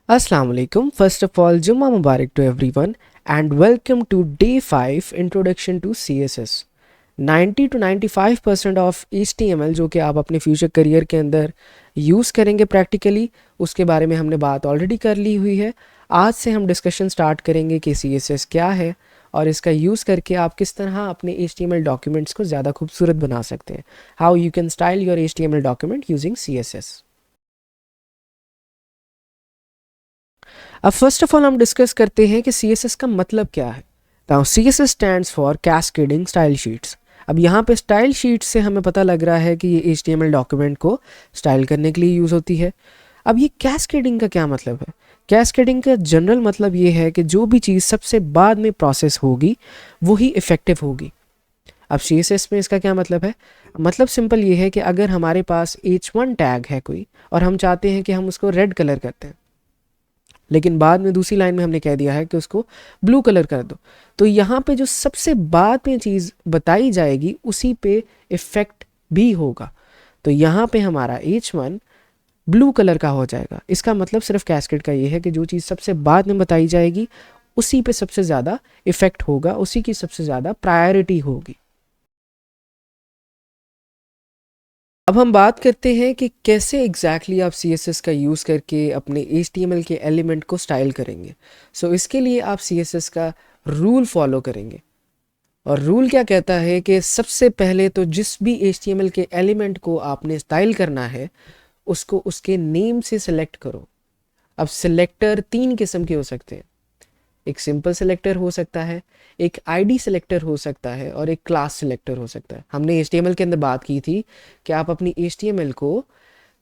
Assalamu alaikum. First of all, Jummah Mubarak to everyone and welcome to day 5 Introduction to CSS. 90 to 95% of HTML जो कि आप अपने future career के अंदर use करेंगे practically, उसके बारे में हमने बात ऑलरेडी कर ली हुई है। आज से हम डिस्कशन स्टार्ट करेंगे कि CSS क्या है और इसका यूज़ करके आप किस तरह अपने HTML डॉक्यूमेंट्स को ज़्यादा खूबसूरत बना सकते हैं। How you can style your HTML document using CSS। अब फर्स्ट ऑफ ऑल हम डिस्कस करते हैं कि CSS का मतलब क्या है। Now CSS stands for cascading style sheets. अब यहाँ पे स्टाइल शीट्स से हमें पता लग रहा है कि ये HTML डॉक्यूमेंट को स्टाइल करने के लिए यूज़ होती है। अब ये कैस्केडिंग का क्या मतलब है? कैस्केडिंग का जनरल मतलब ये है कि जो भी चीज़ सबसे बाद में प्रोसेस होगी वही इफ़ेक्टिव होगी। अब CSS में इसका क्या मतलब है? मतलब सिंपल ये है कि अगर हमारे पास H1 टैग है कोई और हम चाहते हैं कि हम उसको रेड कलर करते हैं, लेकिन बाद में दूसरी लाइन में हमने कह दिया है कि उसको ब्लू कलर कर दो, तो यहाँ पे जो सबसे बाद में चीज़ बताई जाएगी उसी पे इफ़ेक्ट भी होगा। तो यहाँ पे हमारा H1 ब्लू कलर का हो जाएगा। इसका मतलब सिर्फ कैस्केड का ये है कि जो चीज़ सबसे बाद में बताई जाएगी उसी पे सबसे ज़्यादा इफ़ेक्ट होगा, उसी की सबसे ज़्यादा प्रायोरिटी होगी। अब हम बात करते हैं कि कैसे एग्जैक्टली आप CSS का यूज़ करके अपने HTML के एलिमेंट को स्टाइल करेंगे। इसके लिए आप CSS का रूल फॉलो करेंगे। और रूल क्या कहता है कि सबसे पहले तो जिस भी HTML के एलिमेंट को आपने स्टाइल करना है उसको उसके नेम से सिलेक्ट करो। अब सिलेक्टर 3 किस्म के हो सकते हैं। एक सिंपल सिलेक्टर हो सकता है, एक आईडी सिलेक्टर हो सकता है और एक क्लास सिलेक्टर हो सकता है। हमने HTML के अंदर बात की थी कि आप अपनी HTML को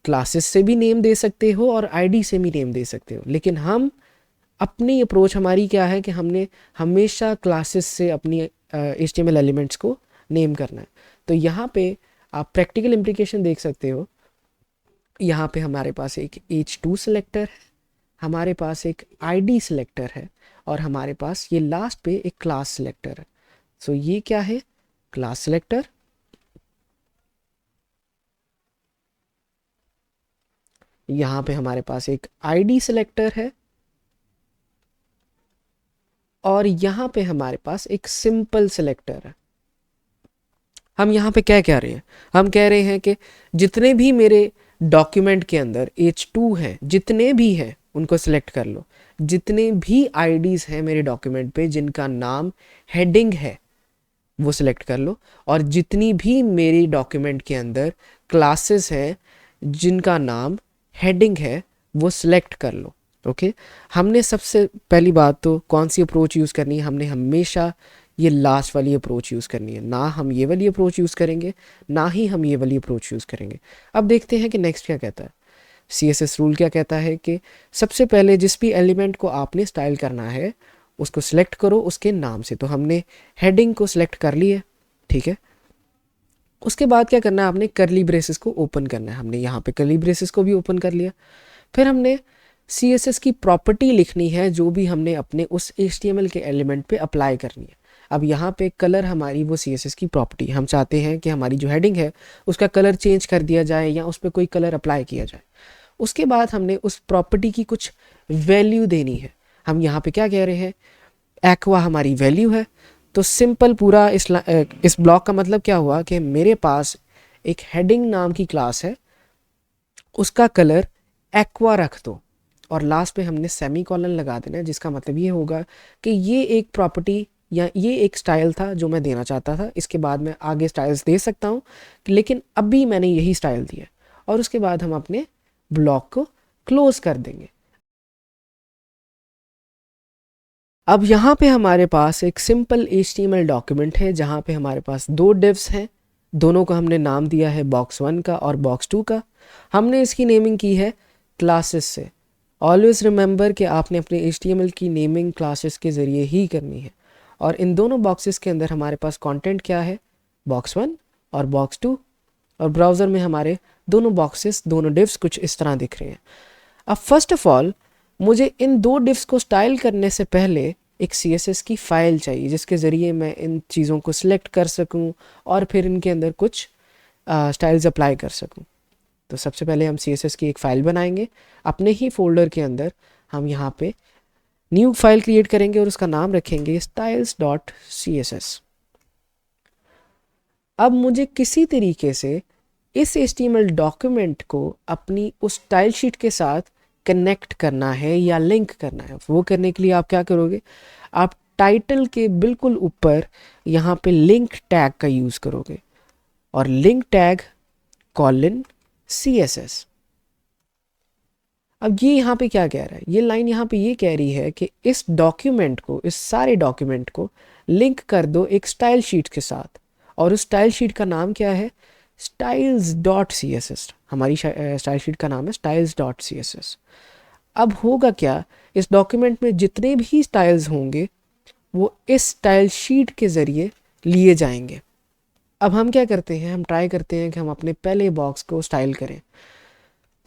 क्लासेस से भी नेम दे सकते हो और आईडी से भी नेम दे सकते हो, लेकिन हम अपनी अप्रोच हमारी क्या है कि हमने हमेशा क्लासेस से अपनी HTML एलिमेंट्स को नेम करना है। तो यहाँ पे आप प्रैक्टिकल इम्प्लीकेशन देख सकते हो। यहाँ पे हमारे पास एक H2 सिलेक्टर है, हमारे पास एक आईडी सिलेक्टर है और हमारे पास ये लास्ट पे एक क्लास सिलेक्टर है। ये क्या है? Class selector. यहाँ पे हमारे पास एक आईडी सिलेक्टर है और यहाँ पे हमारे पास एक सिंपल सिलेक्टर है। हम यहाँ पे क्या कह रहे हैं? हम कह रहे हैं कि जितने भी मेरे डॉक्यूमेंट के अंदर H2 हैं, जितने भी हैं उनको सिलेक्ट कर लो। जितने भी आईडीज़ हैं मेरे डॉक्यूमेंट पे जिनका नाम हेडिंग है वो सिलेक्ट कर लो, और जितनी भी मेरी डॉक्यूमेंट के अंदर क्लासेस हैं जिनका नाम हेडिंग है वो सिलेक्ट कर लो। ओके, हमने सबसे पहली बात तो कौन सी अप्रोच यूज़ करनी है? हमने हमेशा ये लास्ट वाली अप्रोच यूज़ करनी है। ना हम ये वाली अप्रोच यूज़ करेंगे, ना ही हम ये वाली अप्रोच यूज़ करेंगे। अब देखते हैं कि नेक्स्ट क्या कहता है। CSS रूल क्या कहता है कि सबसे पहले जिस भी एलिमेंट को आपने स्टाइल करना है उसको सिलेक्ट करो उसके नाम से। तो हमने हेडिंग को सिलेक्ट कर लिया, ठीक है। उसके बाद क्या करना है? आपने करली ब्रेसेस को ओपन करना है। हमने यहाँ पे करली ब्रेसेस को भी ओपन कर लिया। फिर हमने CSS की प्रॉपर्टी लिखनी है जो भी हमने अपने उस HTML के एलिमेंट पे अप्लाई करनी है। अब यहाँ पे कलर हमारी वो CSS की प्रॉपर्टी, हम चाहते हैं कि हमारी जो हेडिंग है उसका कलर चेंज कर दिया जाए या उस पर कोई कलर अप्लाई किया जाए। उसके बाद हमने उस प्रॉपर्टी की कुछ वैल्यू देनी है। हम यहाँ पे क्या कह रहे हैं? एक्वा हमारी वैल्यू है। तो सिंपल पूरा इस ब्लॉक का मतलब क्या हुआ कि मेरे पास एक हेडिंग नाम की क्लास है, उसका कलर एक्वा रख दो और लास्ट पे हमने सेमी कॉलन लगा देना है, जिसका मतलब ये होगा कि ये एक प्रॉपर्टी या ये एक स्टाइल था जो मैं देना चाहता था। इसके बाद मैं आगे स्टाइल्स दे सकता हूँ, लेकिन अभी मैंने यही स्टाइल दिया और उसके बाद हम अपने ब्लॉक को क्लोज कर देंगे। अब यहाँ पे हमारे पास एक सिंपल HTML डॉक्यूमेंट है जहाँ पे हमारे पास दो डिव्स हैं। दोनों को हमने नाम दिया है box1 का और box2 का। हमने इसकी नेमिंग की है क्लासेस से। ऑलवेज रिमेंबर कि आपने अपने HTML की नेमिंग क्लासेस के ज़रिए ही करनी है। और इन दोनों बॉक्सेस के अंदर हमारे पास कंटेंट क्या है? box1 और box2। और ब्राउज़र में हमारे दोनों बॉक्सेस, दोनों डिव्स कुछ इस तरह दिख रहे हैं। अब फर्स्ट ऑफ ऑल मुझे इन दो डिव्स को स्टाइल करने से पहले एक CSS की फ़ाइल चाहिए जिसके ज़रिए मैं इन चीज़ों को सिलेक्ट कर सकूं और फिर इनके अंदर कुछ स्टाइल्स अप्लाई कर सकूं। तो सबसे पहले हम CSS की एक फ़ाइल बनाएंगे अपने ही फोल्डर के अंदर। हम यहाँ पे न्यू फाइल क्रिएट करेंगे और उसका नाम रखेंगे styles.css। अब मुझे किसी तरीके से इस HTML डॉक्यूमेंट को अपनी उस स्टाइल शीट के साथ कनेक्ट करना है या लिंक करना है। वो करने के लिए आप क्या करोगे, आप टाइटल के बिल्कुल ऊपर यहाँ पे लिंक टैग का यूज़ करोगे और लिंक टैग :CSS। अब ये यहाँ पे क्या कह रहा है, ये लाइन यहाँ पे ये कह रही है कि इस डॉक्यूमेंट को, इस सारे डॉक्यूमेंट को लिंक कर दो एक स्टाइल शीट के साथ, और उस स्टाइल शीट का नाम क्या है, styles.css। हमारी स्टाइल शीट का नाम है styles.css। अब होगा क्या, इस डॉक्यूमेंट में जितने भी स्टाइल्स होंगे वो इस स्टाइल शीट के ज़रिए लिए जाएंगे। अब हम क्या करते हैं, हम ट्राई करते हैं कि हम अपने पहले बॉक्स को स्टाइल करें।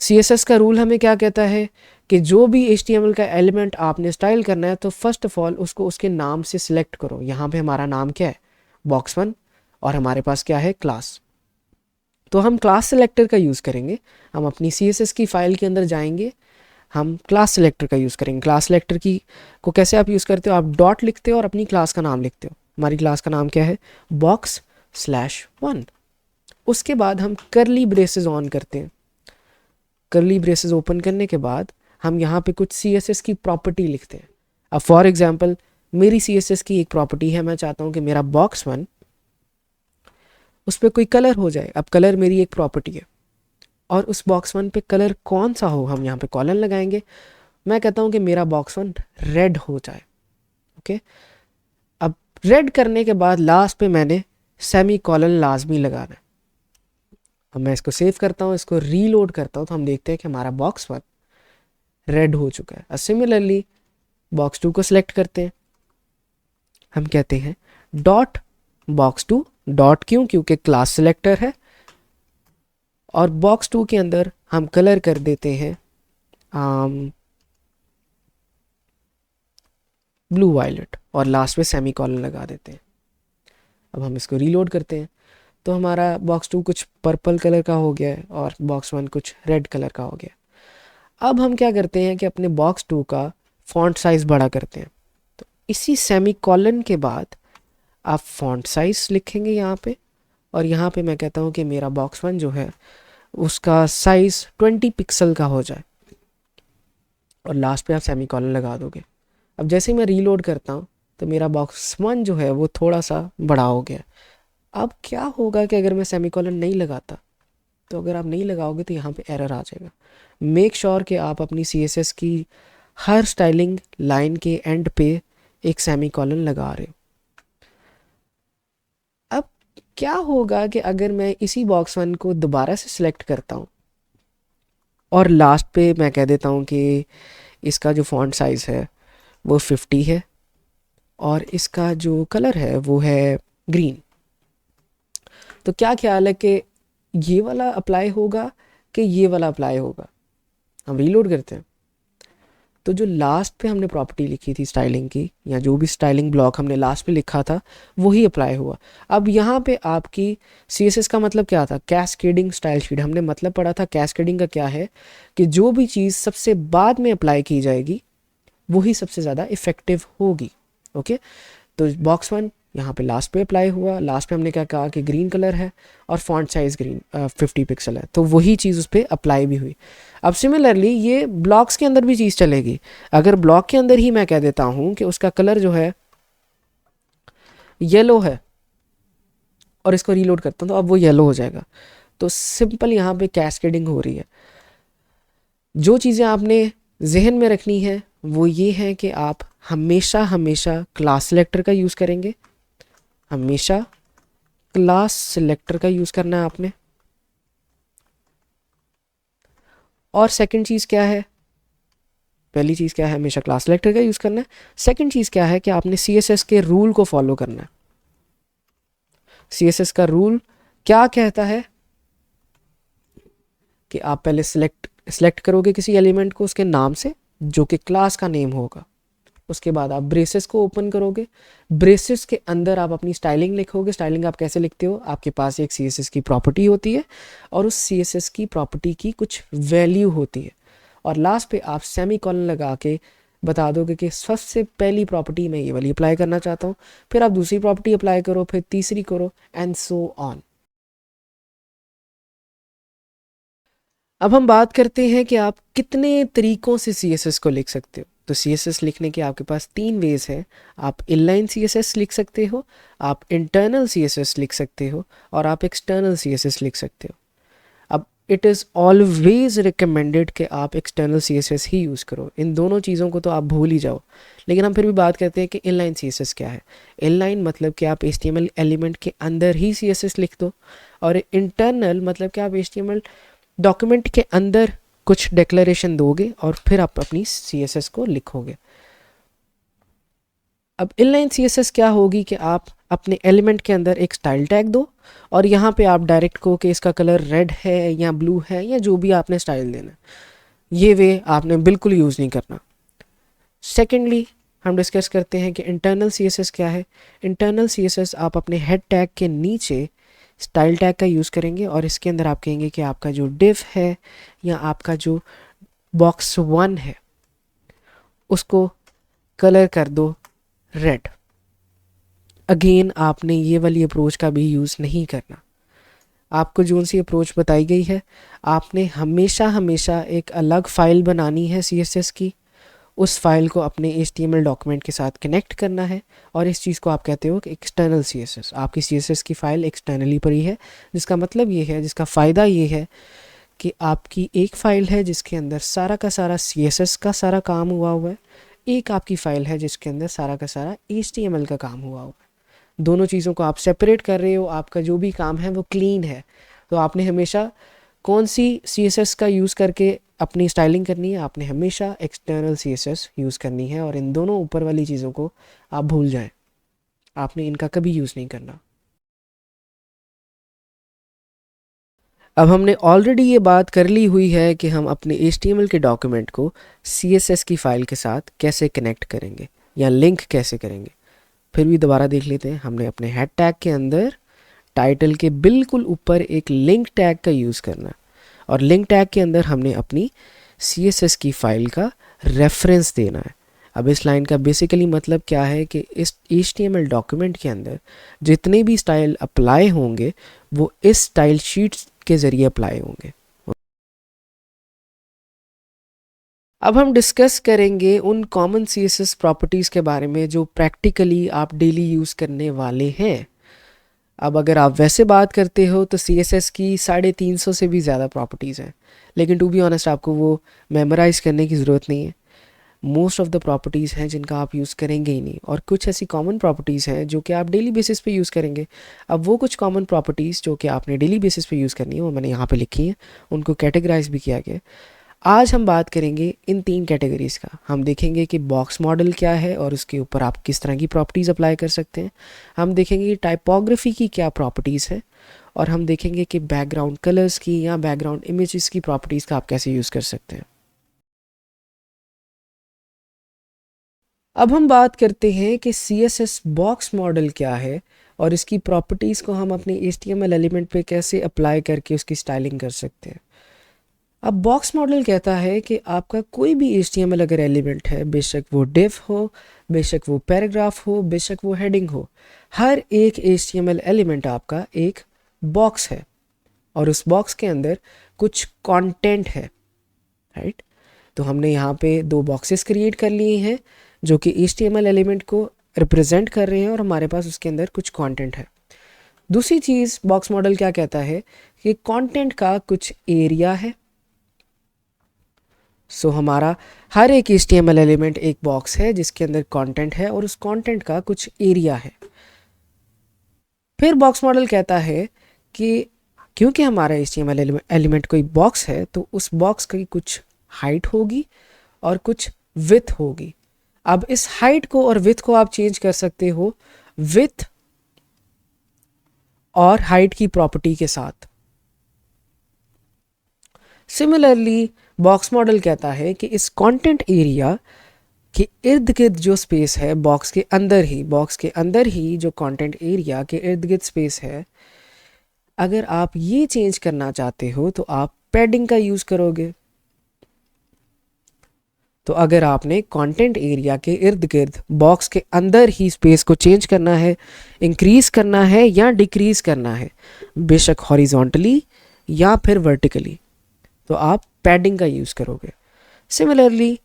CSS का रूल हमें क्या कहता है कि जो भी HTML का एलिमेंट आपने स्टाइल करना है तो फर्स्ट ऑफ ऑल उसको उसके नाम से सिलेक्ट करो। यहाँ पे हमारा नाम क्या है, box1, और हमारे पास क्या है, क्लास। तो हम क्लास सेलेक्टर का यूज़ करेंगे। हम अपनी CSS की फाइल के अंदर जाएंगे, हम क्लास सेलेक्टर का यूज़ करेंगे। क्लास सेलेक्टर की को कैसे आप यूज़ करते हो, आप डॉट लिखते हो और अपनी क्लास का नाम लिखते हो। हमारी क्लास का नाम क्या है, box/1। उसके बाद हम करली ब्रेसेस ऑन करते हैं। करली ब्रेसेस ओपन करने के बाद हम यहाँ पे कुछ CSS की प्रॉपर्टी लिखते हैं। अब फॉर एग्जांपल मेरी CSS की एक प्रॉपर्टी है, मैं चाहता हूँ कि मेरा box1 उस पर कोई कलर हो जाए। अब कलर मेरी एक प्रॉपर्टी है और उस box1 पे कलर कौन सा हो, हम यहाँ पे कॉलन लगाएंगे। मैं कहता हूँ कि मेरा box1 रेड हो जाए। ओके, अब रेड करने के बाद लास्ट पे मैंने सेमी कॉलन लाजमी लगाना है। अब मैं इसको सेव करता हूँ, इसको रीलोड करता हूँ, तो हम देखते हैं कि हमारा box1 रेड हो चुका है। सिमिलरली box2 को सिलेक्ट करते हैं, हम कहते हैं .box2, डॉट क्यों, क्योंकि क्लास सिलेक्टर है, और box2 के अंदर हम कलर कर देते हैं ब्लू वायलेट और लास्ट में सेमी कॉलन लगा देते हैं। अब हम इसको रीलोड करते हैं तो हमारा box2 कुछ पर्पल कलर का हो गया है और box1 कुछ रेड कलर का हो गया। अब हम क्या करते हैं कि अपने box2 का फॉन्ट साइज़ बड़ा करते हैं। तो इसी सेमी कॉलन के बाद आप फॉन्ट साइज़ लिखेंगे यहाँ पे, और यहाँ पे मैं कहता हूँ कि मेरा box1 जो है उसका साइज़ 20 पिक्सल का हो जाए, और लास्ट पे आप सेमी कॉलन लगा दोगे। अब जैसे मैं रीलोड करता हूँ तो मेरा box1 जो है वो थोड़ा सा बड़ा हो गया। अब क्या होगा कि अगर मैं सेमीकोलन नहीं लगाता, तो अगर आप नहीं लगाओगे तो यहाँ पे एरर आ जाएगा। मेक श्योर कि आप अपनी CSS की हर स्टाइलिंग लाइन के एंड पे एक सेमीकोलन लगा रहे हो। अब क्या होगा कि अगर मैं इसी box1 को दोबारा से सिलेक्ट करता हूँ और लास्ट पे मैं कह देता हूँ कि इसका जो फॉन्ट साइज़ है वो 50 है और इसका जो कलर है वो है ग्रीन, तो क्या ख्याल है कि ये वाला अप्लाई होगा कि ये वाला अप्लाई होगा। हम रीलोड करते हैं तो जो लास्ट पे हमने प्रॉपर्टी लिखी थी स्टाइलिंग की, या जो भी स्टाइलिंग ब्लॉक हमने लास्ट पे लिखा था वही अप्लाई हुआ। अब यहाँ पे आपकी CSS का मतलब क्या था, कैस्केडिंग स्टाइल शीट। हमने मतलब पढ़ा था कैस्केडिंग का क्या है, कि जो भी चीज़ सबसे बाद में अप्लाई की जाएगी वही सबसे ज़्यादा इफ़ेक्टिव होगी। ओके, तो box1 यहाँ पे लास्ट पे अप्लाई हुआ। लास्ट पे हमने क्या कहा कि ग्रीन कलर है और फॉन्ट साइज़ ग्रीन 50 पिक्सल है, तो वही चीज़ उस पर अप्लाई भी हुई। अब सिमिलरली ये ब्लॉक्स के अंदर भी चीज़ चलेगी। अगर ब्लॉक के अंदर ही मैं कह देता हूँ कि उसका कलर जो है येलो है और इसको रीलोड करता हूँ तो अब वो येलो हो जाएगा। तो सिंपल यहाँ पे कैस्केडिंग हो रही है। जो चीज़ें आपने जहन में रखनी है वो ये है कि आप हमेशा हमेशा क्लास सेलेक्टर का यूज़ करेंगे, हमेशा क्लास सेलेक्टर का यूज़ करना है आपने। और सेकंड चीज़ क्या है, पहली चीज़ क्या है, हमेशा क्लास सेलेक्टर का यूज़ करना है। सेकंड चीज़ क्या है कि आपने CSS के रूल को फॉलो करना है। CSS का रूल क्या कहता है कि आप पहले सिलेक्ट करोगे किसी एलिमेंट को उसके नाम से जो कि क्लास का नेम होगा। उसके बाद आप ब्रेसेस को ओपन करोगे, ब्रेसेस के अंदर आप अपनी स्टाइलिंग लिखोगे। स्टाइलिंग आप कैसे लिखते हो, आपके पास एक CSS की प्रॉपर्टी होती है और उस CSS की प्रॉपर्टी की कुछ वैल्यू होती है, और लास्ट पे आप सेमीकोलन लगा के बता दोगे कि सबसे पहली प्रॉपर्टी मैं ये वाली अप्लाई करना चाहता हूँ, फिर आप दूसरी प्रॉपर्टी अप्लाई करो, फिर तीसरी करो, एंड सो ऑन। अब हम बात करते हैं कि आप कितने तरीकों से CSS को लिख सकते हो। तो CSS लिखने के आपके पास 3 वेज हैं। आप इनलाइन CSS लिख सकते हो, आप इंटरनल CSS लिख सकते हो, और आप एक्सटर्नल CSS लिख सकते हो। अब इट इज़ ऑलवेज रिकमेंडेड कि आप एक्सटर्नल CSS ही यूज़ करो। इन दोनों चीज़ों को तो आप भूल ही जाओ। लेकिन हम फिर भी बात करते हैं कि इनलाइन CSS क्या है। इनलाइन मतलब कि आप HTML एलिमेंट के अंदर ही CSS लिख दो, और इंटरनल मतलब कि आप HTML डॉक्यूमेंट के अंदर कुछ डिक्लेरेशन दोगे और फिर आप अपनी CSS को लिखोगे। अब इनलाइन CSS क्या होगी कि आप अपने एलिमेंट के अंदर एक स्टाइल टैग दो, और यहाँ पे आप डायरेक्ट को कि इसका कलर रेड है या ब्लू है या जो भी आपने स्टाइल देना, ये वे आपने बिल्कुल यूज़ नहीं करना। सेकेंडली हम डिस्कस करते हैं कि इंटरनल CSS क्या है। इंटरनल CSS आप अपने हेड टैग के नीचे स्टाइल टैग का यूज़ करेंगे, और इसके अंदर आप कहेंगे कि आपका जो div है या आपका जो box 1 है उसको कलर कर दो रेड। अगेन आपने ये वाली अप्रोच का भी यूज़ नहीं करना। आपको जो सी अप्रोच बताई गई है, आपने हमेशा हमेशा एक अलग फ़ाइल बनानी है CSS की, उस फाइल को अपने HTML डॉक्यूमेंट के साथ कनेक्ट करना है, और इस चीज़ को आप कहते हो कि एक्सटर्नल CSS। आपकी CSS की फ़ाइल एक्सटर्नली पड़ी है, जिसका मतलब ये है, जिसका फ़ायदा ये है कि आपकी एक फ़ाइल है जिसके अंदर सारा का सारा CSS का सारा काम हुआ है, एक आपकी फ़ाइल है जिसके अंदर सारा का सारा HTML का काम हुआ है। दोनों चीज़ों को आप सेपरेट कर रहे हो, आपका जो भी काम है वो क्लीन है। तो आपने हमेशा कौन सी CSS का यूज़ करके अपनी स्टाइलिंग करनी है? आपने हमेशा एक्सटर्नल CSS यूज़ करनी है, और इन दोनों ऊपर वाली चीज़ों को आप भूल जाएं, आपने इनका कभी यूज़ नहीं करना। अब हमने ऑलरेडी ये बात कर ली हुई है कि हम अपने HTML के डॉक्यूमेंट को CSS की फ़ाइल के साथ कैसे कनेक्ट करेंगे या लिंक कैसे करेंगे। फिर भी दोबारा देख लेते हैं। हमने अपने हेड टैग के अंदर टाइटल के बिल्कुल ऊपर एक लिंक टैग का यूज़ करना, और लिंक टैग के अंदर हमने अपनी CSS की फ़ाइल का रेफरेंस देना है। अब इस लाइन का बेसिकली मतलब क्या है कि इस HTML डॉक्यूमेंट के अंदर जितने भी स्टाइल अप्लाई होंगे वो इस स्टाइल शीट्स के ज़रिए अप्लाई होंगे। अब हम डिस्कस करेंगे उन कॉमन CSS प्रॉपर्टीज़ के बारे में जो प्रैक्टिकली आप डेली यूज़ करने वाले हैं। अब अगर आप वैसे बात करते हो तो CSS की 350 से भी ज़्यादा प्रॉपर्टीज़ हैं, लेकिन टू बी ऑनेस्ट आपको वो मेमोराइज़ करने की ज़रूरत नहीं है। मोस्ट ऑफ द प्रॉपर्टीज़ हैं जिनका आप यूज़ करेंगे ही नहीं, और कुछ ऐसी कॉमन प्रॉपर्टीज़ हैं जो कि आप डेली बेसिस पे यूज़ करेंगे। अब वो कुछ कॉमन प्रॉपर्टीज़ जो कि आपने डेली बेसिस पे यूज़ करनी है वो मैंने यहाँ पे लिखी हैं, उनको कैटेगराइज भी किया गया। आज हम बात करेंगे इन 3 कैटेगरीज़ का। हम देखेंगे कि बॉक्स मॉडल क्या है और उसके ऊपर आप किस तरह की प्रॉपर्टीज़ अप्लाई कर सकते हैं। हम देखेंगे कि टाइपोग्राफी की क्या प्रॉपर्टीज़ है, और हम देखेंगे कि बैकग्राउंड कलर्स की या बैकग्राउंड इमेजेस की प्रॉपर्टीज़ का आप कैसे यूज़ कर सकते हैं। अब हम बात करते हैं कि CSS बॉक्स मॉडल क्या है, और इसकी प्रॉपर्टीज़ को हम अपने HTML एलिमेंट पे कैसे अप्लाई करके उसकी स्टाइलिंग कर सकते हैं। अब बॉक्स मॉडल कहता है कि आपका कोई भी HTML अगर एलिमेंट है, बेशक वो div हो, बेशक वो पैराग्राफ हो, बेशक वो हेडिंग हो, हर एक HTML एलिमेंट आपका एक बॉक्स है, और उस बॉक्स के अंदर कुछ कंटेंट है, राइट। तो हमने यहाँ पे 2 बॉक्सेस क्रिएट कर लिए हैं जो कि HTML एलिमेंट को रिप्रेजेंट कर रहे हैं, और हमारे पास उसके अंदर कुछ कंटेंट है। दूसरी चीज़ बॉक्स मॉडल क्या कहता है कि कंटेंट का कुछ एरिया है। सो हमारा हर एक HTML एलिमेंट एक बॉक्स है जिसके अंदर कंटेंट है, और उस कंटेंट का कुछ एरिया है। फिर बॉक्स मॉडल कहता है कि क्योंकि हमारा HTML एलिमेंट कोई बॉक्स है तो उस बॉक्स की कुछ हाइट होगी और कुछ विड्थ होगी। अब इस हाइट को और विड्थ को आप चेंज कर सकते हो विड्थ और हाइट की प्रॉपर्टी के साथ। सिमिलरली बॉक्स मॉडल कहता है कि इस कंटेंट एरिया के इर्द गिर्द जो स्पेस है बॉक्स के अंदर ही जो कंटेंट एरिया के इर्द गिर्द स्पेस है, अगर आप ये चेंज करना चाहते हो तो आप पैडिंग का यूज़ करोगे। तो अगर आपने कंटेंट एरिया के इर्द गिर्द बॉक्स के अंदर ही स्पेस को चेंज करना है, इंक्रीज करना है या डिक्रीज करना है, बेशक हॉरिजॉन्टली या फिर वर्टिकली, तो आप पैडिंग का यूज़ करोगे। सिमिलरली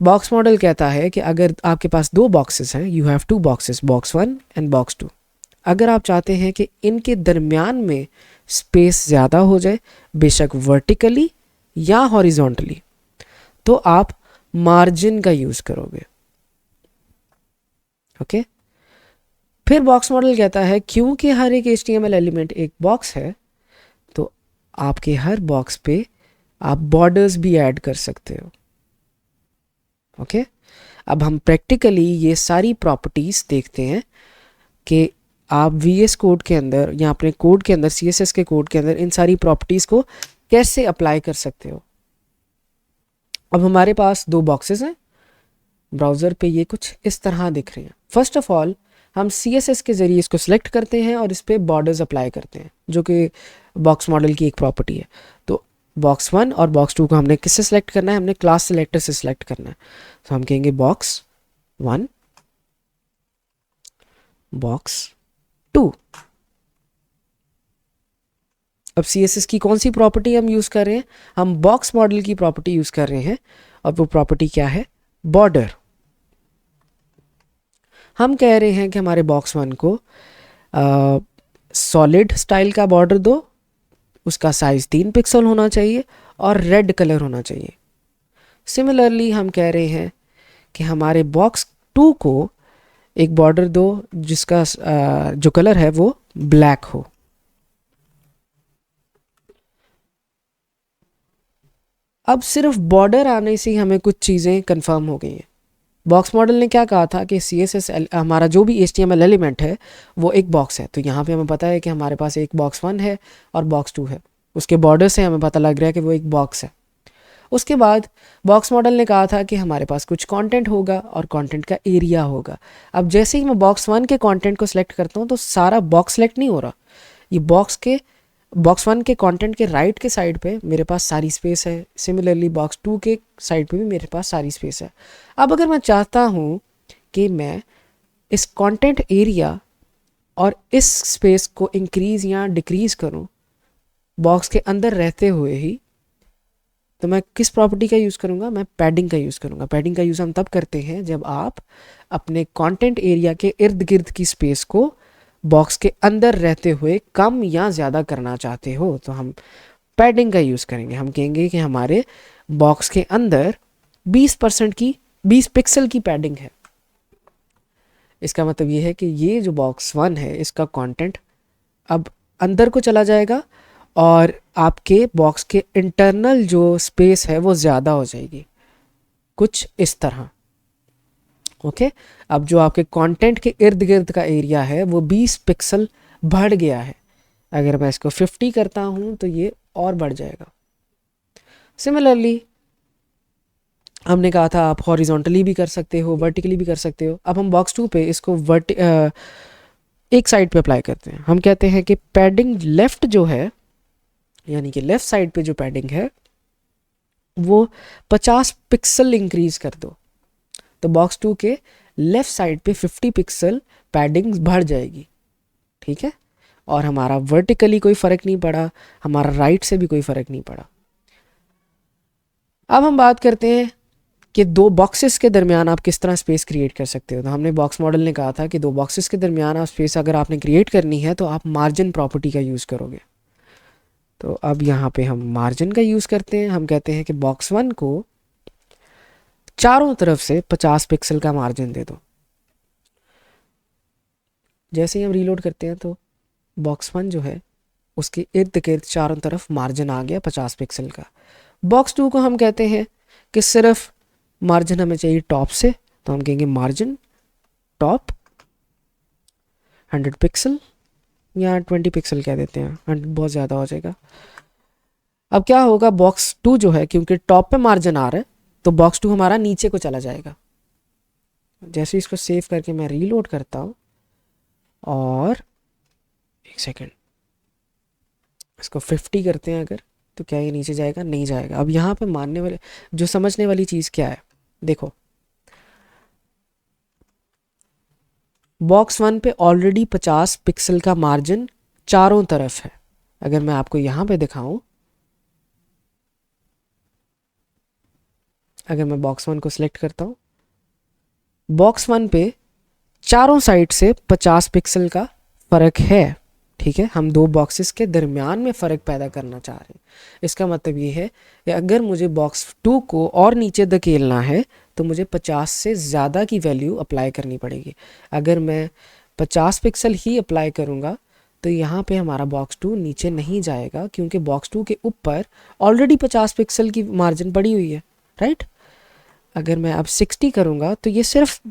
बॉक्स मॉडल कहता है कि अगर आपके पास दो बॉक्सेस हैं, you have two boxes, box 1 and box 2, अगर आप चाहते हैं कि इनके दरमियान में स्पेस ज़्यादा हो जाए, बेशक वर्टिकली या हॉरिजॉन्टली, तो आप मार्जिन का यूज़ करोगे। ओके फिर बॉक्स मॉडल कहता है क्योंकि हर एक HTML एलिमेंट एक बॉक्स है, तो आपके हर बॉक्स पे आप बॉर्डर्स भी ऐड कर सकते हो। ओके अब हम प्रैक्टिकली ये सारी प्रॉपर्टीज़ देखते हैं कि आप VS कोड के अंदर या अपने कोड के अंदर, CSS के कोड के अंदर इन सारी प्रॉपर्टीज़ को कैसे अप्लाई कर सकते हो। अब हमारे पास दो बॉक्सेस हैं, ब्राउज़र पे ये कुछ इस तरह दिख रहे हैं। फर्स्ट ऑफ ऑल हम CSS के ज़रिए इसको सिलेक्ट करते हैं और इस पर बॉर्डर्स अप्लाई करते हैं, जो कि बॉक्स मॉडल की एक प्रॉपर्टी है। तो बॉक्स 1 और बॉक्स 2 को हमने किससे सेलेक्ट करना है, हमने क्लास सेलेक्टर से सिलेक्ट करना है। तो हम कहेंगे बॉक्स 1, बॉक्स 2। अब CSS की कौन सी प्रॉपर्टी हम यूज़ कर रहे हैं, हम बॉक्स मॉडल की प्रॉपर्टी यूज़ कर रहे हैं, और वो प्रॉपर्टी क्या है, बॉर्डर। हम कह रहे हैं कि हमारे बॉक्स 1 को सॉलिड स्टाइल का बॉर्डर दो, उसका साइज़ 3 पिक्सल होना चाहिए और रेड कलर होना चाहिए। सिमिलरली हम कह रहे हैं कि हमारे बॉक्स 2 को एक बॉर्डर दो जिसका जो कलर है वो ब्लैक हो। अब सिर्फ बॉर्डर आने से ही हमें कुछ चीज़ें कंफर्म हो गई हैं। बॉक्स मॉडल ने क्या कहा था कि CSS हमारा जो भी HTML एलिमेंट है वो एक बॉक्स है। तो यहाँ पे हमें पता है कि हमारे पास एक बॉक्स 1 है और बॉक्स 2 है, उसके बॉर्डर से हमें पता लग रहा है कि वो एक बॉक्स है। उसके बाद बॉक्स मॉडल ने कहा था कि हमारे पास कुछ कंटेंट होगा और कंटेंट का एरिया होगा। अब जैसे ही मैं बॉक्स 1 के कंटेंट को सिलेक्ट करता हूँ तो सारा बॉक्स सेलेक्ट नहीं हो रहा, ये बॉक्स 1 के कंटेंट के राइट के साइड पे मेरे पास सारी स्पेस है। सिमिलरली बॉक्स 2 के साइड पे भी मेरे पास सारी स्पेस है। अब अगर मैं चाहता हूँ कि मैं इस कंटेंट एरिया और इस स्पेस को इंक्रीज़ या डिक्रीज़ करूँ बॉक्स के अंदर रहते हुए ही, तो मैं किस प्रॉपर्टी का यूज़ करूँगा, मैं पैडिंग का यूज़ करूँगा। पैडिंग का यूज़ हम तब करते हैं जब आप अपने कंटेंट एरिया के इर्द गिर्द की स्पेस को बॉक्स के अंदर रहते हुए कम या ज़्यादा करना चाहते हो, तो हम पैडिंग का यूज़ करेंगे। हम कहेंगे कि हमारे बॉक्स के अंदर 20 पिक्सल की पैडिंग है। इसका मतलब ये है कि ये जो बॉक्स 1 है इसका कंटेंट अब अंदर को चला जाएगा और आपके बॉक्स के इंटरनल जो स्पेस है वो ज़्यादा हो जाएगी, कुछ इस तरह। ओके अब जो आपके कंटेंट के इर्द गिर्द का एरिया है वो 20 पिक्सल बढ़ गया है। अगर मैं इसको 50 करता हूँ तो ये और बढ़ जाएगा। सिमिलरली हमने कहा था आप हॉरिजॉन्टली भी कर सकते हो, वर्टिकली भी कर सकते हो। अब हम बॉक्स 2 पे इसको एक साइड पे अप्लाई करते हैं। हम कहते हैं कि पैडिंग लेफ़्ट जो है, यानी कि लेफ़्ट साइड पे जो पैडिंग है वो 50 पिक्सल इंक्रीज कर दो। तो बॉक्स 2 के लेफ़्ट साइड पे 50 पिक्सल पैडिंग बढ़ जाएगी, ठीक है। और हमारा वर्टिकली कोई फ़र्क नहीं पड़ा, हमारा राइट से भी कोई फ़र्क नहीं पड़ा। अब हम बात करते हैं कि दो बॉक्सेस के दरमियान आप किस तरह स्पेस क्रिएट कर सकते हो। तो हमने बॉक्स मॉडल ने कहा था कि दो बॉक्सेस के दरमियान आप स्पेस अगर आपने क्रिएट करनी है तो आप मार्जिन प्रॉपर्टी का यूज़ करोगे। तो अब यहाँ पे हम मार्जिन का यूज़ करते हैं। हम कहते हैं कि बॉक्स 1 को चारों तरफ से 50 पिक्सल का मार्जिन दे दो। जैसे ही हम रीलोड करते हैं तो बॉक्स 1 जो है उसके इर्द गिर्द चारों तरफ मार्जिन आ गया 50 पिक्सल का। बॉक्स 2 को हम कहते हैं कि सिर्फ मार्जिन हमें चाहिए टॉप से, तो हम कहेंगे मार्जिन टॉप 100 पिक्सल या 20 पिक्सल कह देते हैं, 100 बहुत ज़्यादा हो जाएगा। अब क्या होगा, बॉक्स 2 जो है क्योंकि टॉप पे मार्जिन आ रहा है तो बॉक्स 2 हमारा नीचे को चला जाएगा। जैसे इसको सेव करके मैं रीलोड करता हूँ और एक सेकेंड इसको 50 करते हैं अगर, तो क्या ये नीचे जाएगा, नहीं जाएगा। अब यहाँ पे मानने वाले जो समझने वाली चीज़ क्या है, देखो बॉक्स 1 पे ऑलरेडी 50 पिक्सल का मार्जिन चारों तरफ है। अगर मैं आपको यहाँ पे दिखाऊं, अगर मैं बॉक्स 1 को सिलेक्ट करता हूँ, बॉक्स 1 पे चारों साइड से 50 पिक्सल का फ़र्क है। ठीक है, हम दो बॉक्सेस के दरमियान में फ़र्क पैदा करना चाह रहे हैं। इसका मतलब ये है कि अगर मुझे बॉक्स 2 को और नीचे धकेलना है तो मुझे 50 से ज़्यादा की वैल्यू अप्लाई करनी पड़ेगी। अगर मैं 50 पिक्सल ही अप्लाई करूँगा तो यहाँ पे हमारा बॉक्स 2 नीचे नहीं जाएगा, क्योंकि बॉक्स 2 के ऊपर ऑलरेडी 50 पिक्सल की मार्जिन पड़ी हुई है, राइट। अगर मैं अब 60 करूँगा तो ये सिर्फ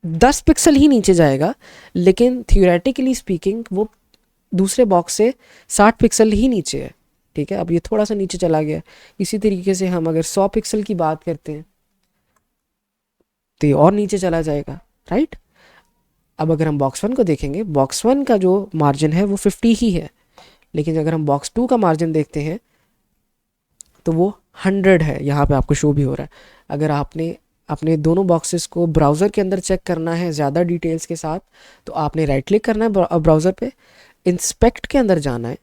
10 पिक्सल ही नीचे जाएगा, लेकिन थियोरेटिकली स्पीकिंग वो दूसरे बॉक्स से 60 पिक्सल ही नीचे है। ठीक है, अब ये थोड़ा सा नीचे चला गया। इसी तरीके से हम अगर 100 पिक्सल की बात करते हैं तो ये और नीचे चला जाएगा, राइट। अब अगर हम बॉक्स 1 को देखेंगे, बॉक्स 1 का जो मार्जिन है वो 50 ही है, लेकिन अगर हम बॉक्स 2 का मार्जिन देखते हैं तो वो 100 है। यहाँ पे आपको शो भी हो रहा है। अगर आपने अपने दोनों बॉक्सेस को ब्राउज़र के अंदर चेक करना है ज़्यादा डिटेल्स के साथ, तो आपने राइट क्लिक करना है ब्राउज़र पे, इंस्पेक्ट के अंदर जाना है,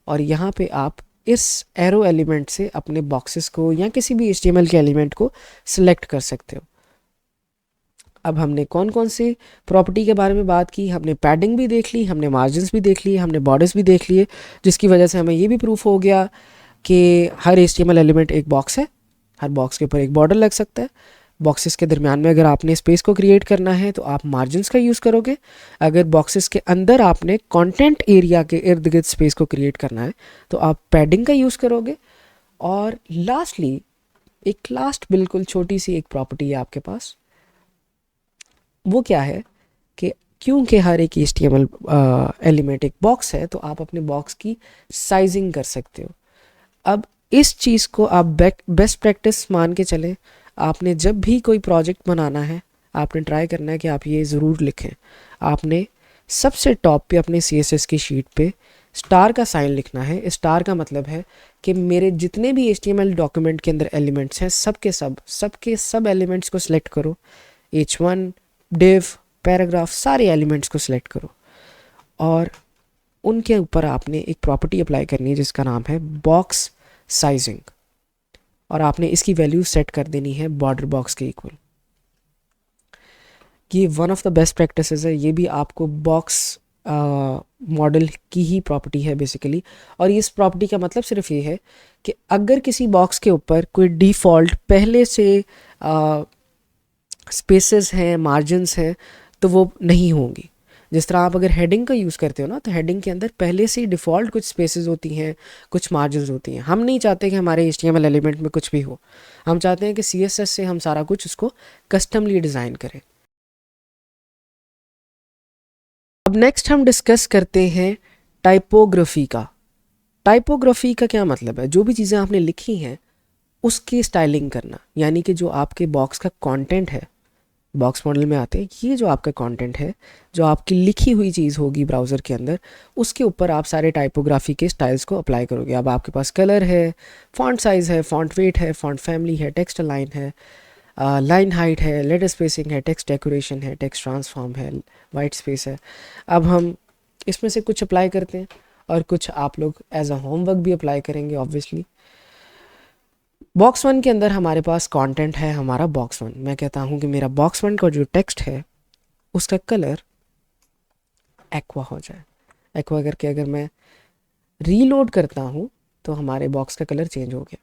और यहाँ पे आप इस एरो एलिमेंट से अपने बॉक्सेस को या किसी भी HTML के एलिमेंट को सिलेक्ट कर सकते हो। अब हमने कौन कौन सी प्रॉपर्टी के बारे में बात की, हमने पैडिंग भी देख ली, हमने मार्जिन्स भी देख लिए, हमने बॉर्डर्स भी देख लिए, जिसकी वजह से हमें ये भी प्रूफ हो गया कि हर HTML एलिमेंट एक बॉक्स है, हर बॉक्स के ऊपर एक बॉर्डर लग सकता है। बॉक्सेस के दरमियान में अगर आपने स्पेस को क्रिएट करना है तो आप मार्जिन्स का यूज़ करोगे। अगर बॉक्सेस के अंदर आपने कंटेंट एरिया के इर्द गिर्द स्पेस को क्रिएट करना है तो आप पैडिंग का यूज़ करोगे। और लास्टली एक लास्ट बिल्कुल छोटी सी एक प्रॉपर्टी है आपके पास, वो क्या है कि क्योंकि हर एक HTML एलिमेंट एक बॉक्स है तो आप अपने बॉक्स की साइजिंग कर सकते हो। अब इस चीज़ को आप बेस्ट प्रैक्टिस मान के चलें। आपने जब भी कोई प्रोजेक्ट बनाना है, आपने ट्राई करना है कि आप ये ज़रूर लिखें। आपने सबसे टॉप पे अपने CSS की शीट पे स्टार का साइन लिखना है। स्टार का मतलब है कि मेरे जितने भी HTML डॉक्यूमेंट के अंदर एलिमेंट्स हैं, सबके सब एलिमेंट्स को सिलेक्ट करो। H1 डिव पैराग्राफ सारे एलिमेंट्स को सिलेक्ट करो और उनके ऊपर आपने एक प्रॉपर्टी अप्लाई करनी है जिसका नाम है बॉक्स साइजिंग, और आपने इसकी वैल्यू सेट कर देनी है बॉर्डर बॉक्स के इक्वल। ये one of the best practices है। ये भी आपको बॉक्स मॉडल की ही प्रॉपर्टी है बेसिकली। और इस प्रॉपर्टी का मतलब सिर्फ ये है कि अगर किसी बॉक्स के ऊपर कोई डिफ़ॉल्ट पहले से स्पेसेस हैं, मार्जिन्स हैं, तो वो नहीं होंगी। जिस तरह आप अगर हेडिंग का यूज़ करते हो ना, तो हेडिंग के अंदर पहले से ही डिफ़ॉल्ट कुछ स्पेसेस होती हैं, कुछ मार्जिन्स होती हैं। हम नहीं चाहते कि हमारे HTML एलिमेंट में कुछ भी हो। हम चाहते हैं कि CSS से हम सारा कुछ उसको कस्टमली डिज़ाइन करें। अब नेक्स्ट हम डिस्कस करते हैं टाइपोग्राफी का। टाइपोग्राफी का क्या मतलब है? जो भी चीज़ें आपने लिखी हैं उसकी स्टाइलिंग करना, यानी कि जो आपके बॉक्स का कंटेंट है, बॉक्स मॉडल में आते हैं, ये जो आपका कंटेंट है, जो आपकी लिखी हुई चीज़ होगी ब्राउज़र के अंदर, उसके ऊपर आप सारे टाइपोग्राफी के स्टाइल्स को अप्लाई करोगे। अब आपके पास कलर है, फॉन्ट साइज़ है, फॉन्ट वेट है, फॉन्ट फैमिली है, टेक्स्ट अलाइन है, लाइन हाइट है, लेटर स्पेसिंग है, टेक्स्ट डेकोरेशन है, टेक्स्ट ट्रांसफॉर्म है, वाइट स्पेस है। अब हम इसमें से कुछ अप्लाई करते हैं और कुछ आप लोग एज अ होमवर्क भी अप्लाई करेंगे ऑब्वियसली। बॉक्स 1 के अंदर हमारे पास कंटेंट है हमारा बॉक्स 1। मैं कहता हूँ कि मेरा बॉक्स 1 का जो टेक्स्ट है उसका कलर एक्वा हो जाए। एक्वा करके अगर मैं रीलोड करता हूँ तो हमारे बॉक्स का कलर चेंज हो गया।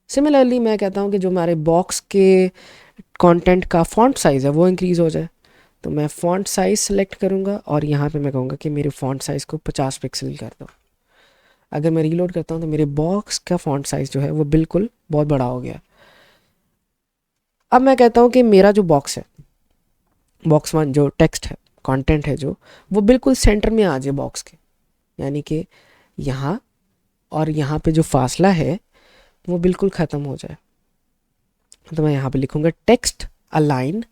सिमिलरली मैं कहता हूँ कि जो हमारे बॉक्स के कंटेंट का फॉन्ट साइज़ है वो इंक्रीज़ हो जाए, तो मैं फॉन्ट साइज़ सेलेक्ट करूँगा और यहाँ पे मैं कहूँगा कि मेरे फॉन्ट साइज़ को 50 पिक्सल कर दो। अगर मैं रीलोड करता हूँ तो मेरे बॉक्स का फॉन्ट साइज़ जो है वो बिल्कुल बहुत बड़ा हो गया। अब मैं कहता हूँ कि मेरा जो बॉक्स है, बॉक्स 1 जो टेक्स्ट है, कंटेंट है जो, वो बिल्कुल सेंटर में आ जाए बॉक्स के, यानी कि यहाँ और यहाँ पे जो फासला है वो बिल्कुल ख़त्म हो जाए। तो मैं यहाँ पे लिखूँगा टेक्स्ट अलाइन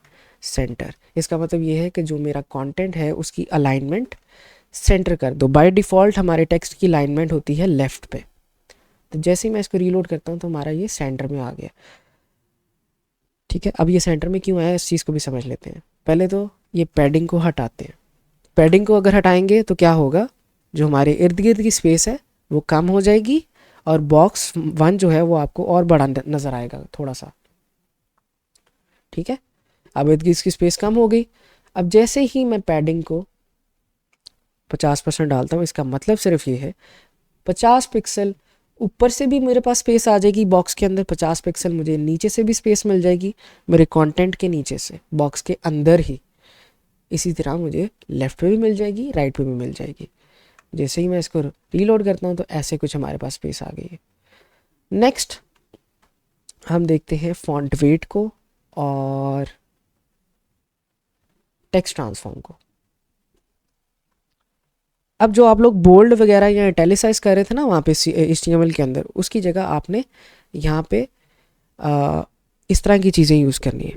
सेंटर। इसका मतलब ये है कि जो मेरा कंटेंट है उसकी अलाइनमेंट सेंटर कर दो। बाय डिफ़ॉल्ट हमारे टेक्स्ट की अलाइनमेंट होती है लेफ़्ट पे, तो जैसे ही मैं इसको रीलोड करता हूँ तो हमारा ये सेंटर में आ गया। ठीक है, अब ये सेंटर में क्यों आया इस चीज़ को भी समझ लेते हैं। पहले तो ये पैडिंग को हटाते हैं। पैडिंग को अगर हटाएंगे तो क्या होगा, जो हमारे इर्द गिर्द की स्पेस है वो कम हो जाएगी और बॉक्स 1 जो है वो आपको और बड़ा नज़र आएगा थोड़ा सा। ठीक है, अब इर्द गिर्द की स्पेस कम हो गई। अब जैसे ही मैं पैडिंग को 50% डालता हूँ, इसका मतलब सिर्फ ये है 50 पिक्सल ऊपर से भी मेरे पास स्पेस आ जाएगी बॉक्स के अंदर, 50 पिक्सल मुझे नीचे से भी स्पेस मिल जाएगी मेरे कंटेंट के नीचे से बॉक्स के अंदर ही। इसी तरह मुझे लेफ़्ट पे भी मिल जाएगी, राइट पे भी मिल जाएगी। जैसे ही मैं इसको रीलोड करता हूँ तो ऐसे कुछ हमारे पास स्पेस आ गई है। नेक्स्ट हम देखते हैं फॉन्ट वेट को और टेक्स्ट ट्रांसफॉर्म को। अब जो आप लोग बोल्ड वगैरह या इटैलिसाइज कर रहे थे ना वहाँ पे HTML के अंदर, उसकी जगह आपने यहाँ पे इस तरह की चीज़ें यूज़ करनी है।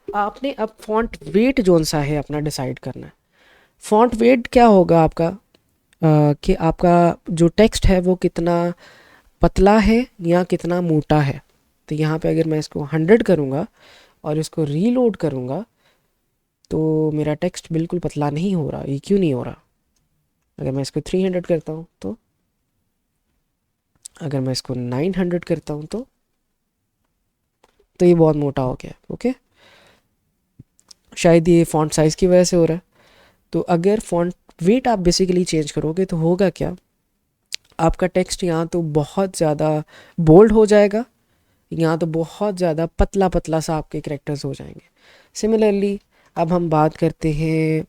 आपने अब फॉन्ट वेट जोन सा है अपना डिसाइड करना है। फॉन्ट वेट क्या होगा आपका, कि आपका जो टेक्स्ट है वो कितना पतला है या कितना मोटा है। तो यहाँ पे अगर मैं इसको 100 करूँगा और इसको रीलोड करूँगा तो मेरा टेक्स्ट बिल्कुल पतला नहीं हो रहा। ये क्यों नहीं हो रहा? अगर मैं इसको 300 करता हूँ तो, अगर मैं इसको 900 करता हूँ तो ये बहुत मोटा हो गया। ओके, शायद ये फॉन्ट साइज़ की वजह से हो रहा है। तो अगर फॉन्ट वेट आप बेसिकली चेंज करोगे तो होगा क्या, आपका टेक्स्ट यहाँ तो बहुत ज़्यादा बोल्ड हो जाएगा, यहाँ तो बहुत ज़्यादा पतला पतला सा आपके करेक्टर्स हो जाएंगे। सिमिलरली अब हम बात करते हैं,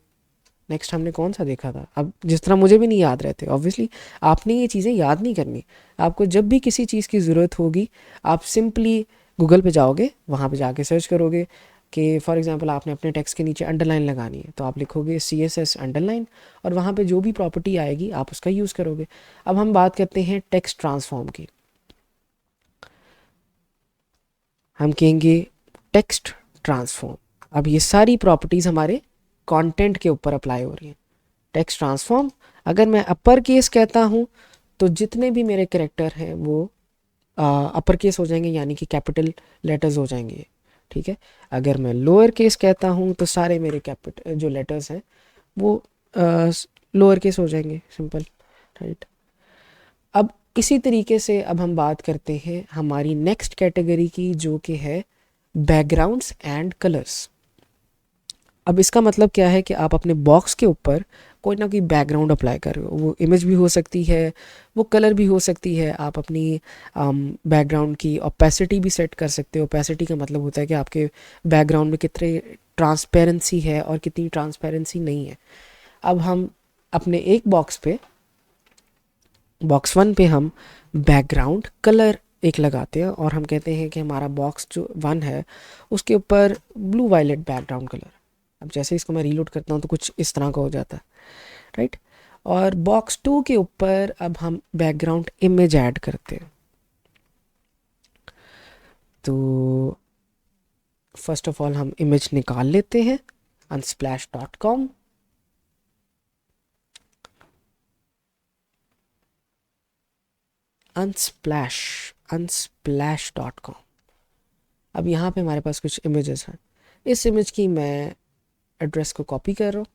नेक्स्ट हमने कौन सा देखा था, अब जिस तरह मुझे भी नहीं याद रहते ऑब्वियसली, आपने ये चीज़ें याद नहीं करनी। आपको जब भी किसी चीज़ की ज़रूरत होगी आप सिंपली गूगल पे जाओगे, वहाँ पे जाके सर्च करोगे कि फॉर एग्जांपल आपने अपने टेक्स्ट के नीचे अंडरलाइन लगानी है तो आप लिखोगे CSS अंडरलाइन और वहाँ पे जो भी प्रॉपर्टी आएगी आप उसका यूज़ करोगे। अब हम बात करते हैं टेक्स्ट ट्रांसफॉर्म की। हम कहेंगे टेक्स्ट ट्रांसफॉर्म। अब ये सारी प्रॉपर्टीज़ हमारे कंटेंट के ऊपर अप्लाई हो रही हैं। टेक्स्ट ट्रांसफॉर्म, अगर मैं अपर केस कहता हूँ तो जितने भी मेरे कैरेक्टर हैं वो अपर केस हो जाएंगे, यानी कि कैपिटल लेटर्स हो जाएंगे। ठीक है, अगर मैं लोअर केस कहता हूँ तो सारे मेरे कैपिटल जो लेटर्स हैं वो लोअर केस हो जाएंगे, सिंपल, राइट। अब इसी तरीके से अब हम बात करते हैं हमारी नेक्स्ट कैटेगरी की, जो कि है बैकग्राउंड्स एंड कलर्स। अब इसका मतलब क्या है कि आप अपने बॉक्स के ऊपर कोई ना कोई बैकग्राउंड अप्लाई कर रहे हो, वो इमेज भी हो सकती है, वो कलर भी हो सकती है। आप अपनी बैकग्राउंड की ओपेसिटी भी सेट कर सकते हो। ओपेसिटी का मतलब होता है कि आपके बैकग्राउंड में कितने ट्रांसपेरेंसी है और कितनी ट्रांसपेरेंसी नहीं है। अब हम अपने एक बॉक्स पे, बॉक्स 1 पे हम बैकग्राउंड कलर एक लगाते हैं और हम कहते हैं कि हमारा बॉक्स जो 1 है उसके ऊपर ब्लू वायलेट बैकग्राउंड कलर। अब जैसे इसको मैं रीलोड करता हूँ तो कुछ इस तरह का हो जाता है, राइट। और बॉक्स 2 के ऊपर अब हम बैकग्राउंड इमेज ऐड करते हैं। तो फर्स्ट ऑफ ऑल हम इमेज निकाल लेते हैं unsplash.com। unsplash.com। अब यहाँ पे हमारे पास कुछ इमेजेस हैं। इस इमेज की मैं एड्रेस को कॉपी कर रहा हूँ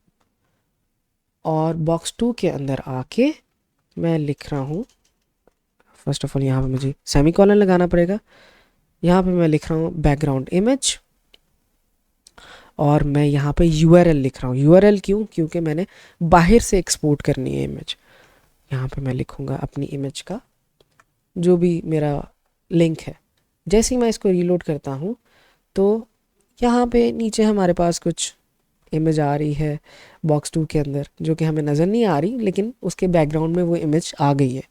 और बॉक्स 2 के अंदर आके मैं लिख रहा हूँ, फर्स्ट ऑफ ऑल यहाँ पे मुझे सेमीकोलन लगाना पड़ेगा। यहाँ पे मैं लिख रहा हूँ बैकग्राउंड इमेज और मैं यहाँ पे URL लिख रहा हूँ। URL क्यों? क्योंकि मैंने बाहर से एक्सपोर्ट करनी है इमेज। यहाँ पे मैं लिखूँगा अपनी इमेज का जो भी मेरा लिंक है। जैसे ही मैं इसको रीलोड करता हूँ तो यहाँ पे नीचे हमारे पास कुछ इमेज आ रही है बॉक्स 2 के अंदर, जो कि हमें नज़र नहीं आ रही लेकिन उसके बैकग्राउंड में वो इमेज आ गई है।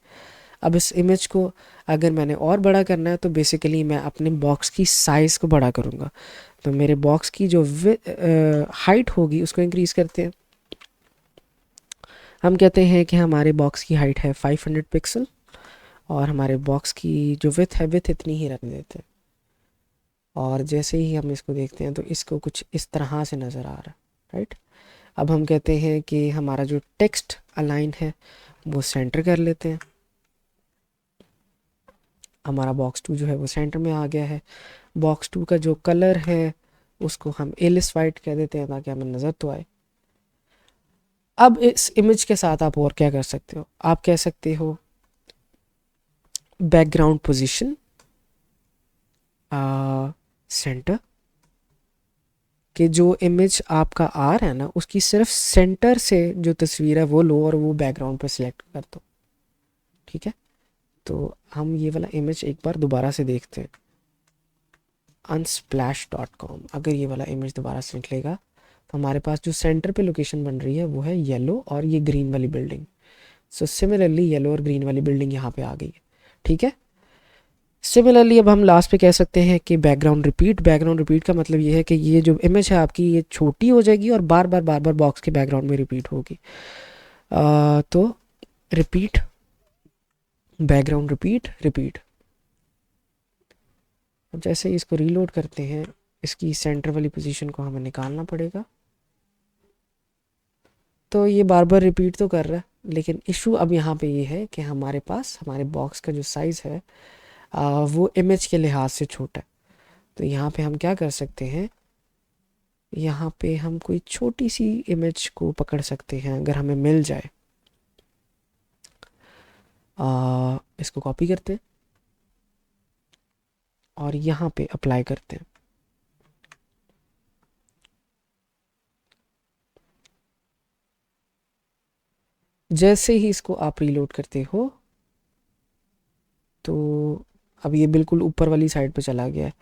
अब इस इमेज को अगर मैंने और बड़ा करना है तो बेसिकली मैं अपने बॉक्स की साइज़ को बड़ा करूँगा। तो मेरे बॉक्स की जो हाइट होगी उसको इंक्रीज़ करते हैं। हम कहते हैं कि हमारे बॉक्स की हाइट है 500 पिक्सल और हमारे बॉक्स की जो विथ है विथ इतनी ही रख देते हैं। और जैसे ही हम इसको देखते हैं तो इसको कुछ इस तरह से नज़र आ रहा है, राइट। अब हम कहते हैं कि हमारा जो टेक्स्ट अलाइन है वो सेंटर कर लेते हैं। हमारा बॉक्स 2 जो है वो सेंटर में आ गया है। बॉक्स 2 का जो कलर है उसको हम एलिस वाइट कह देते हैं ताकि हमें नज़र तो आए। अब इस इमेज के साथ आप और क्या कर सकते हो, आप कह सकते हो बैकग्राउंड पोजीशन सेंटर कि जो इमेज आपका आ रहा है ना उसकी सिर्फ सेंटर से जो तस्वीर है वो लो और वो बैकग्राउंड पर सिलेक्ट कर दो। ठीक है, तो हम ये वाला इमेज एक बार दोबारा से देखते हैं। unsplash.com, अगर ये वाला इमेज दोबारा से निकलेगा तो हमारे पास जो सेंटर पे लोकेशन बन रही है वो है येलो और ये ग्रीन वाली बिल्डिंग। सो सिमिलरली येलो और ग्रीन वाली बिल्डिंग यहाँ पे आ गई है। ठीक है, सिमिलरली अब हम लास्ट पे कह सकते हैं कि बैकग्राउंड रिपीट। बैकग्राउंड रिपीट का मतलब ये है कि ये जो इमेज है आपकी ये छोटी हो जाएगी और बार बार बॉक्स के बैकग्राउंड में रिपीट होगी। तो रिपीट, बैकग्राउंड रिपीट, रिपीट। अब जैसे ही इसको रीलोड करते हैं इसकी सेंटर वाली पोजीशन को हमें निकालना पड़ेगा। तो ये बार बार रिपीट तो कर रहा है, लेकिन इशू अब यहाँ पे ये है कि हमारे पास हमारे बॉक्स का जो साइज़ है वो इमेज के लिहाज से छोटा है। तो यहाँ पे हम क्या कर सकते हैं, यहाँ पे हम कोई छोटी सी इमेज को पकड़ सकते हैं अगर हमें मिल जाए। इसको कॉपी करते हैं और यहाँ पे अप्लाई करते हैं। जैसे ही इसको आप रीलोड करते हो तो अब ये बिल्कुल ऊपर वाली साइड पे चला गया है।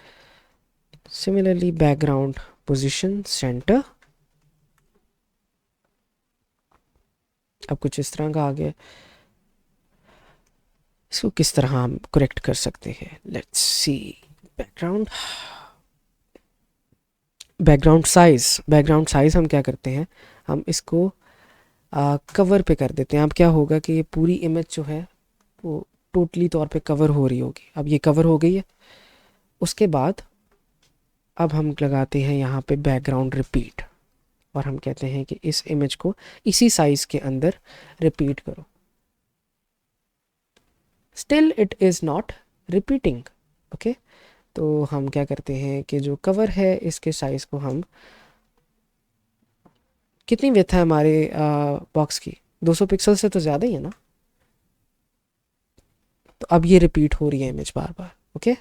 सिमिलरली बैकग्राउंड पोजीशन सेंटर अब कुछ इस तरह का आ गया। इसको किस तरह हम करेक्ट कर सकते हैं, let's see. Background, background size हम क्या करते हैं, हम इसको कवर पे कर देते हैं। अब क्या होगा कि ये पूरी इमेज जो है वो टोटली तौर पे कवर हो रही होगी। अब ये कवर हो गई है। उसके बाद अब हम लगाते हैं यहाँ पे बैकग्राउंड रिपीट और हम कहते हैं कि इस इमेज को इसी साइज के अंदर रिपीट करो। Still it is not repeating. Okay, तो हम क्या करते हैं कि जो कवर है इसके साइज को हम, कितनी विड्थ है हमारे बॉक्स की, 200 पिक्सल से तो ज़्यादा ही है ना। तो अब ये रिपीट हो रही है इमेज बार बार। ओके,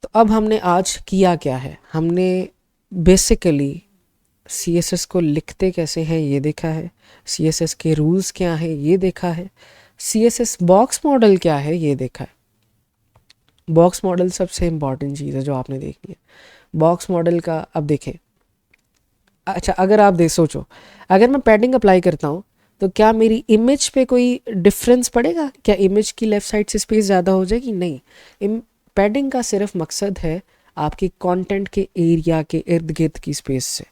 तो अब हमने आज किया क्या है, हमने बेसिकली CSS को लिखते कैसे हैं ये देखा है, CSS के रूल्स क्या है ये देखा है, CSS बॉक्स मॉडल क्या है ये देखा है। बॉक्स मॉडल सबसे इम्पॉर्टेंट चीज़ है जो आपने देखनी है। बॉक्स मॉडल का अब देखें, अच्छा अगर आप सोचो अगर मैं पैडिंग अप्लाई करता हूँ तो क्या मेरी इमेज पे कोई डिफरेंस पड़ेगा, क्या इमेज की लेफ़्ट साइड से स्पेस ज़्यादा हो जाएगी, नहीं। पैडिंग का सिर्फ मकसद है आपके कंटेंट के एरिया के इर्द गिर्द की स्पेस से।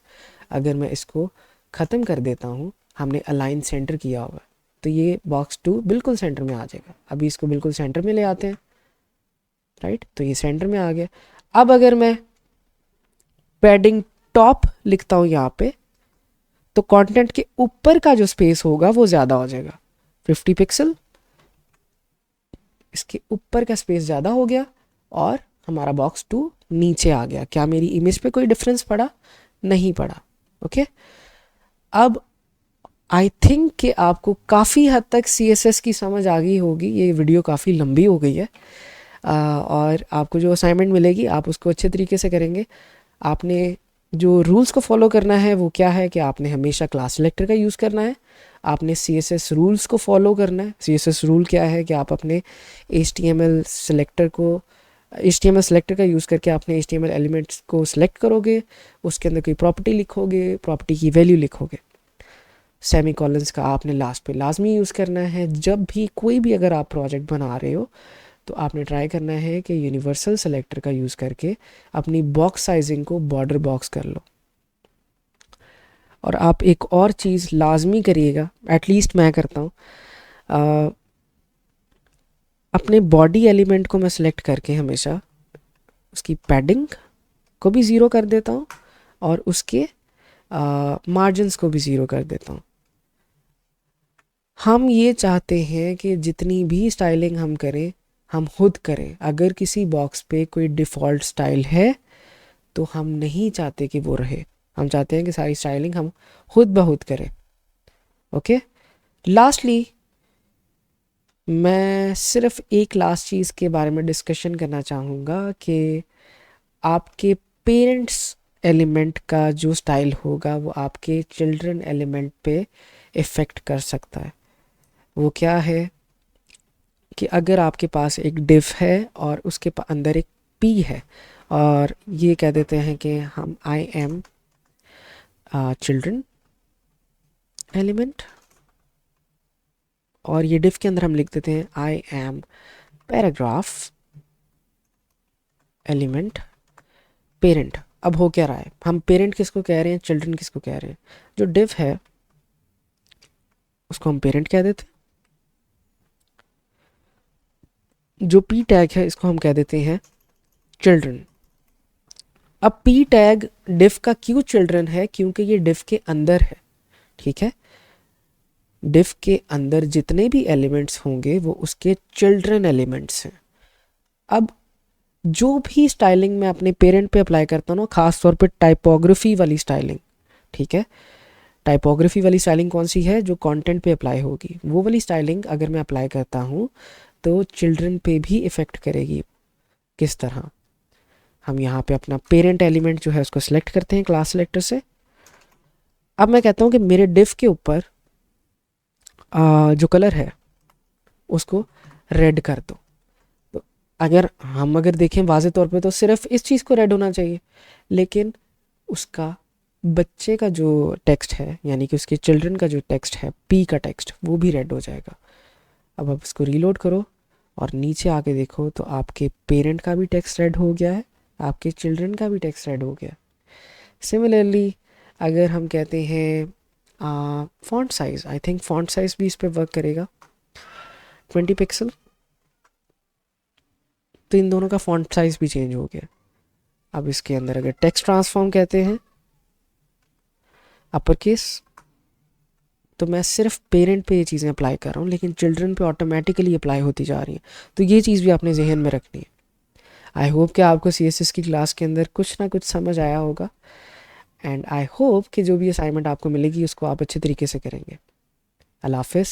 अगर मैं इसको ख़त्म कर देता हूँ, हमने अलाइन सेंटर किया होगा तो ये बॉक्स 2 बिल्कुल सेंटर में आ जाएगा। अभी इसको बिल्कुल सेंटर में ले आते हैं, राइट, तो ये सेंटर में आ गया। अब अगर मैं पैडिंग टॉप लिखता हूँ यहाँ पे तो कंटेंट के ऊपर का जो स्पेस होगा वो ज़्यादा हो जाएगा, 50 पिक्सल। इसके ऊपर का स्पेस ज़्यादा हो गया और हमारा बॉक्स 2 नीचे आ गया। क्या मेरी इमेज पे कोई डिफरेंस पड़ा, नहीं पड़ा। ओके, अब आई थिंक कि आपको काफ़ी हद तक CSS की समझ आ गई होगी। ये वीडियो काफ़ी लंबी हो गई है और आपको जो असाइनमेंट मिलेगी आप उसको अच्छे तरीके से करेंगे। आपने जो रूल्स को फॉलो करना है वो क्या है कि आपने हमेशा क्लास सेलेक्टर का यूज़ करना है, आपने CSS रूल्स को फॉलो करना है। CSS रूल क्या है कि आप अपने HTML सेलेक्टर का यूज़ करके आपने HTML एलिमेंट्स को सिलेक्ट करोगे, उसके अंदर कोई प्रॉपर्टी लिखोगे, प्रॉपर्टी की वैल्यू लिखोगे। सेमी कॉलन्स का आपने लास्ट पे लाजमी यूज़ करना है। जब भी कोई भी अगर आप प्रोजेक्ट बना रहे हो तो आपने ट्राई करना है कि यूनिवर्सल सेलेक्टर का यूज़ करके अपनी बॉक्स साइजिंग को बॉर्डर बॉक्स कर लो। और आप एक और चीज़ लाजमी करिएगा, एटलीस्ट मैं करता हूँ, अपने बॉडी एलिमेंट को मैं सिलेक्ट करके हमेशा उसकी पैडिंग को भी ज़ीरो कर देता हूँ और उसके मार्जिन्स को भी ज़ीरो कर देता हूँ। हम ये चाहते हैं कि जितनी भी स्टाइलिंग हम करें हम खुद करें। अगर किसी बॉक्स पे कोई डिफ़ॉल्ट स्टाइल है तो हम नहीं चाहते कि वो रहे, हम चाहते हैं कि सारी स्टाइलिंग हम खुद ब खुद करें। ओके, लास्टली मैं सिर्फ एक लास्ट चीज़ के बारे में डिस्कशन करना चाहूँगा कि आपके पेरेंट्स एलिमेंट का जो स्टाइल होगा वो आपके चिल्ड्रन एलिमेंट पे इफ़ेक्ट कर सकता है। वो क्या है कि अगर आपके पास एक डिव है और उसके अंदर एक पी है और ये कह देते हैं कि हम आई एम चिल्ड्रन एलिमेंट, और ये डिव के अंदर हम लिख देते हैं I am paragraph element parent. अब हो क्या रहा है, हम पेरेंट किसको कह रहे हैं, चिल्ड्रन किसको कह रहे हैं? जो डिव है उसको हम पेरेंट कह देते हैं, जो पी टैग है इसको हम कह देते हैं चिल्ड्रन। अब पी टैग डिव का क्यों चिल्ड्रन है? क्योंकि ये डिव के अंदर है। ठीक है, डिव के अंदर जितने भी एलिमेंट्स होंगे वो उसके चिल्ड्रन एलिमेंट्स हैं। अब जो भी स्टाइलिंग मैं अपने पेरेंट पे अप्लाई करता हूँ ना, खास तौर पे टाइपोग्राफी वाली स्टाइलिंग, ठीक है, टाइपोग्राफी वाली स्टाइलिंग कौन सी है? जो कंटेंट पे अप्लाई होगी। वो वाली स्टाइलिंग अगर मैं अप्लाई करता हूँ तो चिल्ड्रन पे भी इफ़ेक्ट करेगी। किस तरह? हम यहाँ पे अपना पेरेंट एलिमेंट जो है उसको सिलेक्ट करते हैं क्लास सेलेक्टर से। अब मैं कहता हूँ कि मेरे डिव के ऊपर जो कलर है उसको रेड कर दो। तो अगर देखें वाज़े तौर पे तो सिर्फ इस चीज़ को रेड होना चाहिए, लेकिन उसका बच्चे का जो टेक्स्ट है यानी कि उसके चिल्ड्रन का जो टेक्स्ट है, पी का टेक्स्ट, वो भी रेड हो जाएगा। अब आप इसको रीलोड करो और नीचे आके देखो तो आपके पेरेंट का भी टेक्स्ट रेड हो गया है, आपके चिल्ड्रन का भी टेक्स्ट रेड हो गया। सिमिलरली अगर हम कहते हैं font size, I think font size भी इस पर वर्क करेगा, 20 पिक्सल, तो इन दोनों का फॉन्ट साइज़ भी चेंज हो गया। अब इसके अंदर अगर टेक्स्ट ट्रांसफॉर्म कहते हैं अपर केस, तो मैं सिर्फ पेरेंट पे ये चीज़ें अप्लाई कर रहा हूँ, लेकिन चिल्ड्रन पे ऑटोमेटिकली अप्लाई होती जा रही हैं। तो ये चीज़ भी आपने जहन में रखनी है। आई होप कि आपको CSS की क्लास के अंदर कुछ ना कुछ समझ आया होगा, एंड आई होप कि जो भी असाइनमेंट आपको मिलेगी उसको आप अच्छे तरीके से करेंगे। अल्लाह हाफिज़।